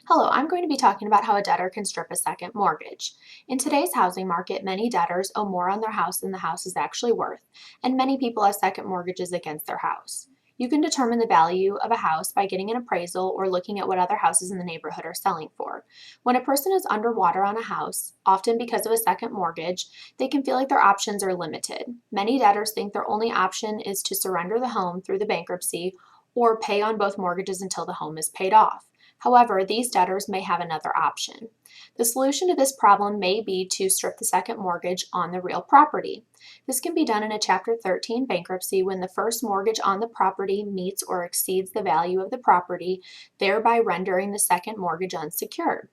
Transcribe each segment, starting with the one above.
Hello, I'm going to be talking about how a debtor can strip a second mortgage. In today's housing market, many debtors owe more on their house than the house is actually worth, and many people have second mortgages against their house. You can determine the value of a house by getting an appraisal or looking at what other houses in the neighborhood are selling for. When a person is underwater on a house, often because of a second mortgage, they can feel like their options are limited. Many debtors think their only option is to surrender the home through the bankruptcy or pay on both mortgages until the home is paid off. However, these debtors may have another option. The solution to this problem may be to strip the second mortgage on the real property. This can be done in a Chapter 13 bankruptcy when the first mortgage on the property meets or exceeds the value of the property, thereby rendering the second mortgage unsecured.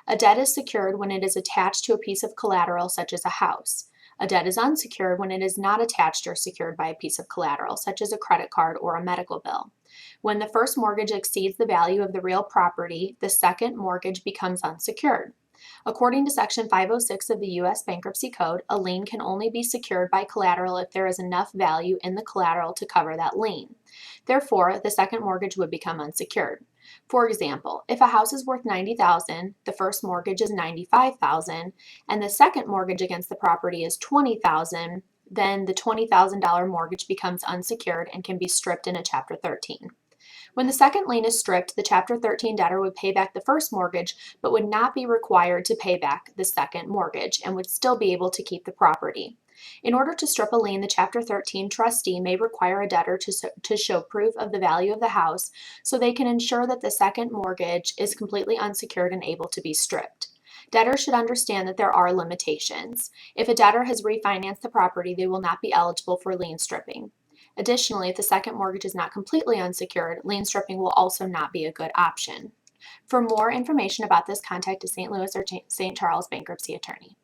A debt is secured when it is attached to a piece of collateral such as a house. A debt is unsecured when it is not attached or secured by a piece of collateral, such as a credit card or a medical bill. When the first mortgage exceeds the value of the real property, the second mortgage becomes unsecured. According to Section 506 of the U.S. Bankruptcy Code, a lien can only be secured by collateral if there is enough value in the collateral to cover that lien. Therefore, the second mortgage would become unsecured. For example, if a house is worth $90,000, the first mortgage is $95,000, and the second mortgage against the property is $20,000, then the $20,000 mortgage becomes unsecured and can be stripped in a Chapter 13. When the second lien is stripped, the Chapter 13 debtor would pay back the first mortgage but would not be required to pay back the second mortgage and would still be able to keep the property. In order to strip a lien, the Chapter 13 trustee may require a debtor to show proof of the value of the house so they can ensure that the second mortgage is completely unsecured and able to be stripped. Debtors should understand that there are limitations. If a debtor has refinanced the property, they will not be eligible for lien stripping. Additionally, if the second mortgage is not completely unsecured, lien stripping will also not be a good option. For more information about this, contact a St. Louis or St. Charles bankruptcy attorney.